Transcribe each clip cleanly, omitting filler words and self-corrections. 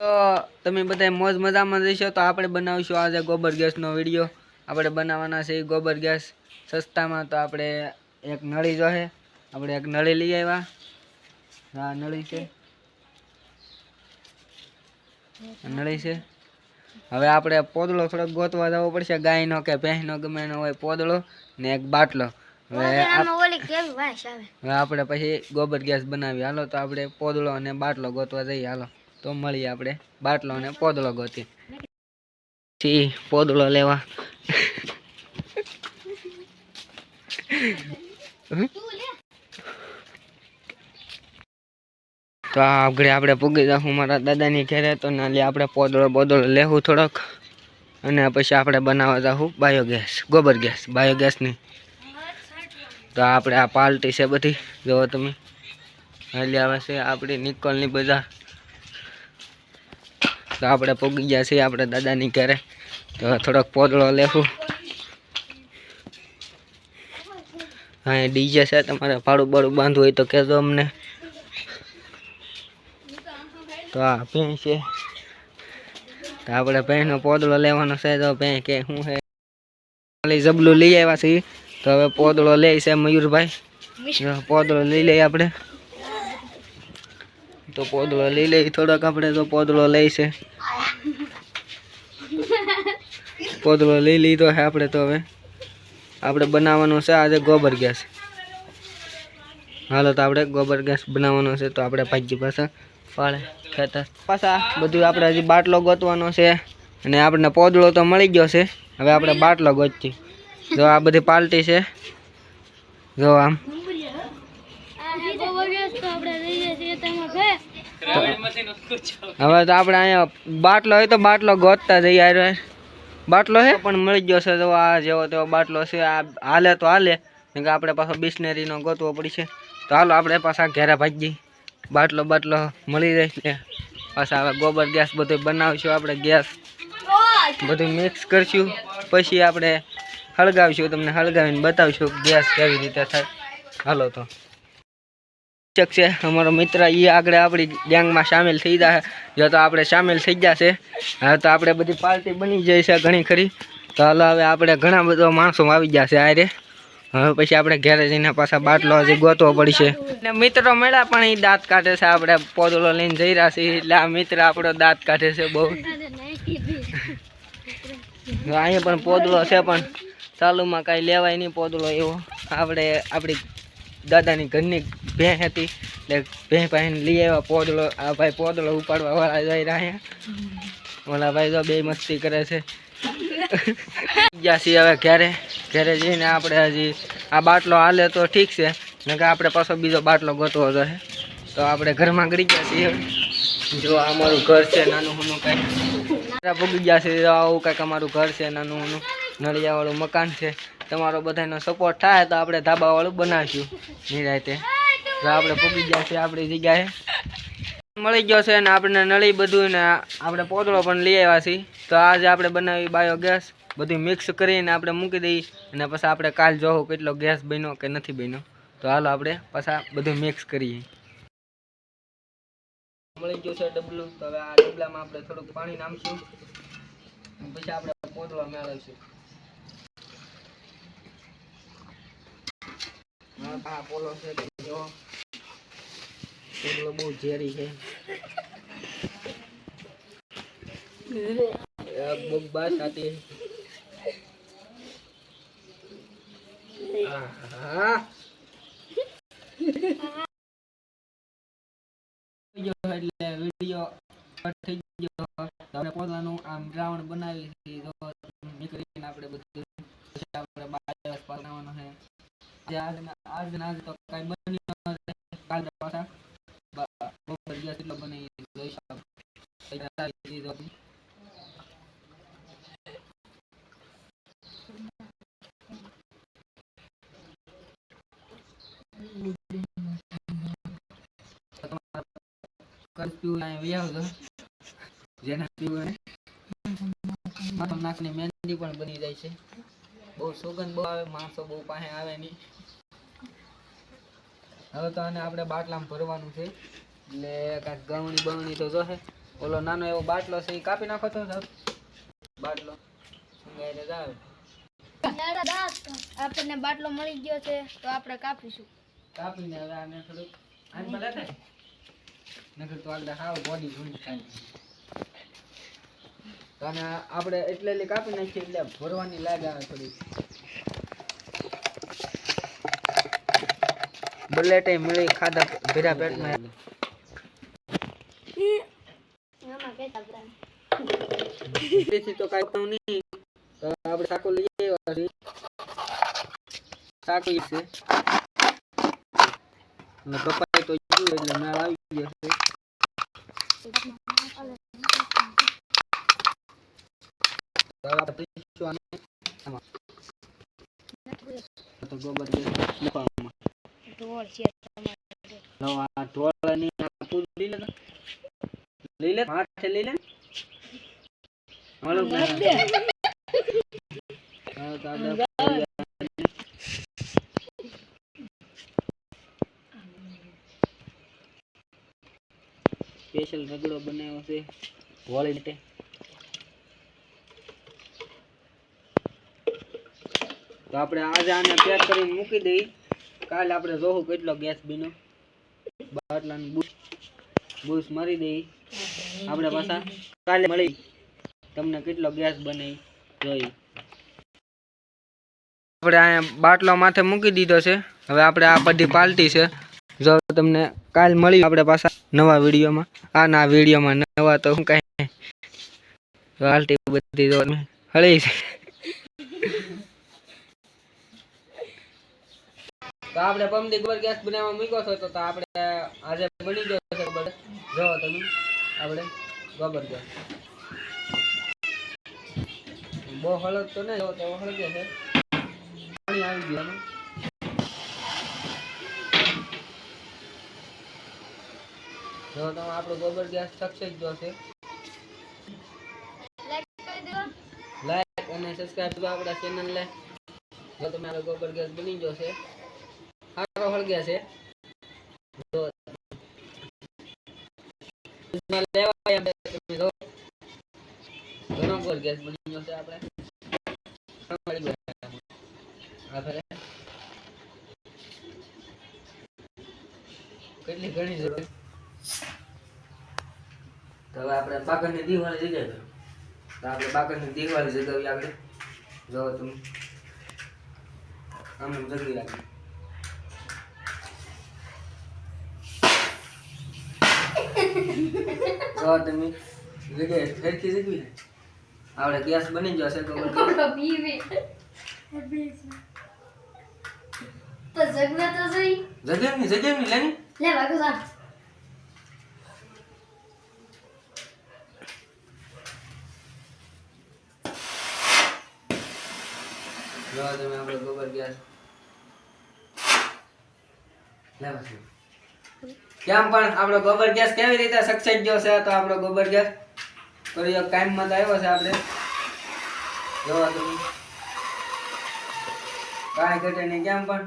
તો તમે બધા મોજ મજામાં રહેશો તો આપણે બનાવીશું આજે ગોબર ગેસનો વિડીયો। આપણે બનાવવાના છે ગોબર ગેસ સસ્તામાં। તો આપણે એક નળી જોશે, આપણે એક નળી લઈ આવ્યા। હા નળી છે, નળી છે। હવે આપણે પોદળો થોડોક ગોતવા જવો પડશે, ગાયનો કે ભેંસનો ગમે એનો હોય પોદળો ને એક બાટલો। હવે આપણે પછી ગોબર ગેસ બનાવી। હાલો તો આપણે પોદળો અને બાટલો ગોતવા જઈએ। હાલો તો મળીએ આપણે બાટલો અને પોદળો ગોતી પોદળો લેવા। તો આગળ આપણે પૂગી જાઉં મારા દાદાની ઘરે। તો નાલી આપણે પોદળો બોદળો લેવું થોડોક, અને પછી આપણે બનાવવા જાઉં બાયોગેસ, ગોબર ગેસ બાયોગેસની। તો આપણે આ પાલટી છે બધી, જોવો તમે હાલી આવે છે આપણી નિકોલની બજાર। તો આપણે પૂગી ગયા છીએ આપણે દાદાની ઘરે। તો થોડોક પોદળો લેવું। હા ડીજે છે, તમારે ભાડું બાડું બાંધવું હોય તો કહેજો અમને। તો આ ભેંસ છે, તો આપણે ભેંસનો પોદળો લેવાનો છે। તો ભેંસ કે શું છે જબલું લઈ આવ્યા છીએ। તો હવે પોદળો લે છે મયુરભાઈ, પોદળો લઈ લઈએ આપણે। તો પોદળો લઈ લઈએ થોડોક આપણે। તો પોદળો લે છે, પોદળો લઈ લીધો છે આપણે। તો હવે આપણે બનાવવાનું છે આજે ગોબર ગેસ। હાલો તો આપણે ગોબર ગેસ બનાવવાનો છે। તો આપણે ભાગી પાછા પાળે ખેતર પાછા બધું આપણે હજી બાટલો ગોતવાનો છે, અને આપણને પોદળો તો મળી ગયો છે। હવે આપણે બાટલો ગોતીએ। જો આ બધી પાલટી છે, જો આમ હવે તો આપણે અહીંયા બાટલો હોય તો બાટલો ગોતતા જઈએ। બાટલો છે પણ મળી ગયો છે। તો આ જેવો તેવો બાટલો છે, આ હાલે તો હાલે, કેમ કે આપણે પાછો બિસ્લેરીનો ગોતવો પડશે। તો હાલો આપણે પાછા ઘેરે ભાગી, બાટલો બાટલો મળી રહેશે। પાછા હવે ગોબર ગેસ બધું બનાવીશું આપણે, ગેસ બધું મિક્સ કરશું, પછી આપણે હળગાવીશું, તમને હળગાવીને બતાવીશું ગેસ કેવી રીતે થાય। હાલો તો છે અમારો મિત્ર એ આગળ આપણી ગેંગમાં સામેલ થઈ જાય। જો તો આપણે સામેલ થઈ જશે। હવે તો આપણે બધી પાર્ટી બની જાય છે ઘણી ખરી। તો હાલો હવે આપણે ઘણા બધા માણસો આવી જશે આરે। હવે પછી આપણે ઘરે જઈને પાછા બાટલો હજી ગોતવો પડશે। ને મિત્રો મળ્યા પણ એ દાંત કાઢે છે, આપણે પોદળો લઈને જઈ રહ્યા છીએ એટલે આ મિત્ર આપણો દાંત કાઢે છે બહુ। અહીંયા પણ પોદળો છે પણ ચાલુમાં કાંઈ લેવાય નહીં પોદળો એવો। આપણે આપણી દાદાની ઘરની ભેંસ હતી એટલે ભેંસ પાસે લઈ આવ્યા પોદળો। આ ભાઈ પોદળો ઉપાડવા વાળા જઈ રહ્યા, ઓલા ભાઈ તો બે મસ્તી કરે છે। ગયા છીએ હવે ઘરે, ઘરે જઈને આપણે હજી આ બાટલો હાલે તો ઠીક છે, ને કે આપણે પાછો બીજો બાટલો ગોતવો જોઈએ। તો આપણે ઘરમાં ગળી ગયા છીએ। જો અમારું ઘર છે નાનું નાનું કાંઈ ભૂગી ગયા છે। આવું કાંઈક અમારું ઘર છે નાનું નાનું નળિયાવાળું મકાન છે। તમારો બધાનો સપોર્ટ થાય તો આપણે ધાબાવાળું બનાવીશું નિરાતે। તો આપણે ભૂગી ગયા છીએ આપણી જગ્યાએ, મળી ગયો છે ને આપણે નળી બધું, ને આપણે પોદળો પણ લઈ આવ્યા છીએ। તો આજે આપણે બનાવી બાયોગેસ, બધું મિક્સ કરીને આપણે મૂકી દઈએ, અને પછી આપણે કાલ જોવું કેટલો ગેસ બન્યો કે નથી બન્યો। તો હાલો આપણે પાછા બધું મિક્સ કરીએ। મળી ગયું છે ડબલું। તો હવે આ ડબલામાં આપણે થોડુંક પાણી નાખીશું, પછી આપણે પોદળો મેળવીશું। હા પોલો છે, જો પોદળો બહુ ઝેરી છે। બહુ બાસ આતી હા એટલે વિડીયો થઈ ગયો। આપણે પોતાનું આમ દ્રાવણ બનાવી નીકળીને આપણે બધું આપણે બાયોગેસ બનાવવાનો છે। આજ તો કઈ બની કાલ પાછા ગોબર ગેસ એટલો બની જોઈશું। નાકની મહેંદી પણ બની જાય છે, બહુ સુગંધ બહુ આવે, માણસો બહુ પાસે આવે નહીં। હવે તો આને આપણે બાટલામાં ભરવાનું છે, એટલે કાંઈક ગવણી બવણી તો જોશે। ઓલો નાનો એવો બાટલો છે એ કાપી નાખો તો સાહેબ બાટલો સંગાઈને જાવ આપણને બાટલો મળી ગયો છે તો આપણે કાપીશું કાપીને હવે આને થોડુંક આને ભલે થાય નકર તો આગળ હાવ બોડી ભૂંડ થાય તો આને આપણે એટલે કાપી નાખીએ એટલે ભરવાની લાગ આવે થોડી બલેટે મળી ખાધા ભેરા પેટમાં તેથી તો કાંઈ નહીં તો આપણે સાકુ લઈ આવ્યા છીએ સાકુ છે અને પપ્પાએ તો જોયું એટલે નાળ આવી ગયો છે તો આપણે પીશું આને આમાં તો ગોબર ગેસ મૂકવામાં ઢોળ છે નવા ઢોળની આપું લઈ લે માથે લઈ લે હાલો હા તો સ્પેશિયલ રગડો બનાવ્યો છે હોળી માટે તો આપણે આજે આને પેક કરીને મૂકી દઈએ કાલે આપણે જોવું કેટલો ગેસ બીનો બાટલાની બૂસ મારી દઈએ આપણે પાછા કાલે મળી તમને કેટલો ગેસ બને જોઈ આપણે અહીંયા બાટલો માથે મૂકી દીધો છે હવે આપણે આ બધી પાલટી છે જો તમને કાલ મળી આપણે પાછા નવા વિડીયોમાં આના વિડીયોમાં નવા તો હું કાંઈ પાલટી બધી જો હળી છે તો આપણે પમદી ગોબર ગેસ બનાવવા મૂક્યો છો તો આપણે આજે બની ગયો છે ખબર જો તમે આપણે ગોબર ગેસ બહુ હળદ તો નહીં તો હળગે છે પાણી આવી ગયું જો તમે આપણો ગોબર ગેસ સક્સેસ જો છે લાઈક અને સબસ્ક્રાઇબ કરો આપણા ચેનલ ને જો તમે આપણો ગોબર ગેસ બની ગયો છે સારો હળગે છે જો લેવા તમે જો ઘણો ગોબર ગેસ બની ગયો છે આપણે સંભાળી ગયા આખરે કેટલી ઘણી જરૂર તો હવે આપણે બાકરની દીવાળી જગ્યાએ તો આપણે બાકરની દીવાળી જગાવી આપણે જો તમે આમ જગી રાખી જો તમે જગ્યાએ ફેરકી જગવી ને આપણે ગેસ બની જશે તો જગવા તો જોઈ જગેમની લેની લે વાગો જા જો તમે આપણો ગોબર ગેસ લેવા છે કેમ પણ આપણો ગોબર ગેસ કેવી રીતે સક્સેસ ગયો છે તો આપણો ગોબર ગેસ કોઈ કામમાં તો આવ્યો છે આપણે જોવા તમે કાંઈ ઘટે નહીં કેમ પણ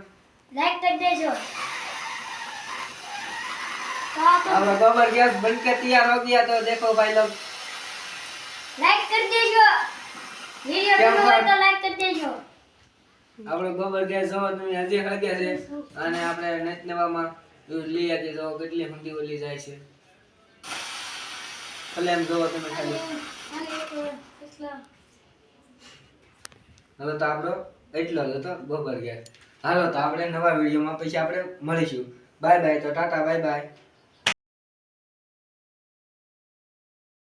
લાઈક કરી દેજો આપણો ગોબર ગેસ बनके तैयार हो गया तो देखो भाई लोग લાઈક કરી દેજો વિડિયો ગમ્યો હોય તો લાઈક કરી દેજો આપણો ગોબર ગેસ જો તમે હજી હળગ્યા છે અને આપણે નેટ નવામાં લઈ આકી જો કેટલી હુંડી ઓલી જાય છે ભલે એમ જોવો તમે ખાલી હવે તો આપણો એટલો જ હતો ગોબર ગેસ હાલો તો આપણે નવા વિડીયોમાં પછી આપણે મળીશું બાય બાય તો ટાટા બાય બાય